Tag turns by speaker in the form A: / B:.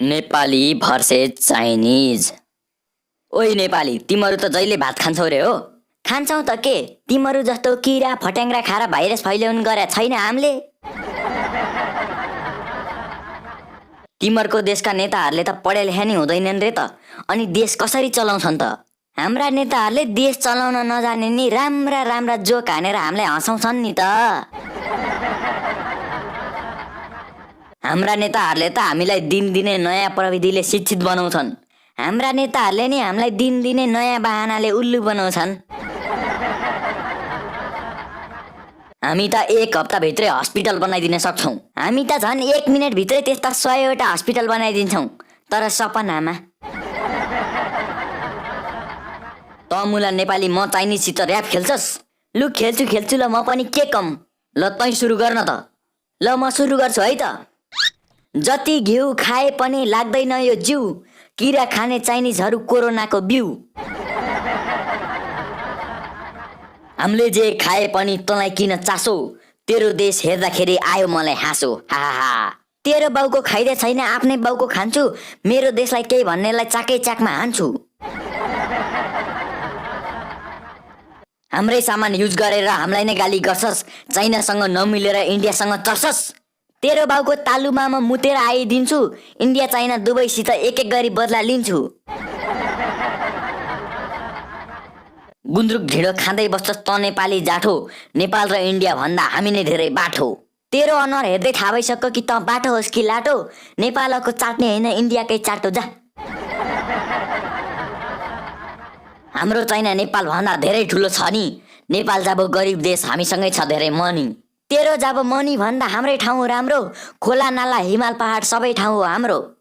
A: Nepali versus Chinese. ओइ नेपाली, तिमीहरू त जहिले भात खान्छौ रे हो?
B: खान्छौ त के, तिमीहरू जस्तो किरा फट्याङ्ग्रा खाएर भाइरस फैल्याउनु गरे छैन हामीले।
A: तिमीहरूको देशका नेताहरूले त पढे लेखे नि हुँदैनन् रे त, अनि देश कसरी चलाउँछन् त?
B: हाम्रा नेताहरूले देश चलाउन नजाने नि राम्रा राम्रा जोक हानेर हामीलाई हँसाउँछन् नि त।
A: हाम्रा नेताहरूले त हामीलाई दिनदिनै नयाँ प्रविधिले शिक्षित बनाउँछन्।
B: हाम्रा नेताहरूले नि हामीलाई दिनदिनै नयाँ बहानाले उल्लु बनाउँछन्।
A: हामी त एक हप्ताभित्रै हस्पिटल बनाइदिन सक्छौँ।
B: हामी त झन् 1 मिनेट भित्रै त्यस्ता 100वटा हस्पिटल बनाइदिन्छौँ, तर सपनामा।
A: त मुला नेपाली, म चाइनिजसित ऱ्याप खेल्छस्?
B: लु खेल्छु ल, म पनि के कम।
A: ल तै सुरु गर्न त।
B: ल म सुरु गर्छु है त। जति घिउ खाए पनि लाग्दैन यो जिउ, किरा खाने चाइनिजहरू कोरोनाको बिउ।
A: हामीले जे खाए पनि तँलाई किन चासो, तेरो देश हेर्दाखेरि आयो मलाई हाँसो। हा।
B: तेरो बाउको खाइदे छैन, आफ्नै बाउको खान्छु, मेरो देशलाई केही भन्नेलाई चाकै चाकमा हान्छु।
A: हाम्रै सामान युज गरेर हामीलाई नै गाली गर्छस्, चाइनासँग नमिलेर इन्डियासँग चर्छस्।
B: तेरो बाउको तालुमा म मुतेर आइदिन्छु, इन्डिया चाइना दुवैसित एक गरी बदला लिन्छु।
A: गुन्द्रुक ढिँडो खाँदै बस्छस् त नेपाली जाठो, नेपाल र इन्डिया भन्दा हामी नै धेरै बाठो।
B: तेरो अनुहार हेर्दै थाहा भइसक्यो कि त बाटो होस् कि लाटो, नेपालको चाट्ने होइन इन्डियाकै चाटो जा।
A: हाम्रो चाइना नेपाल भन्दा धेरै ठुलो छ नि, नेपाल जब गरिब देश हामीसँगै छ धेरै मनी।
B: तेरो जब मनी भन्दा हाम्रै ठाउँ राम्रो, खोला नाला हिमाल पहाड सबै ठाउँ हो हाम्रो।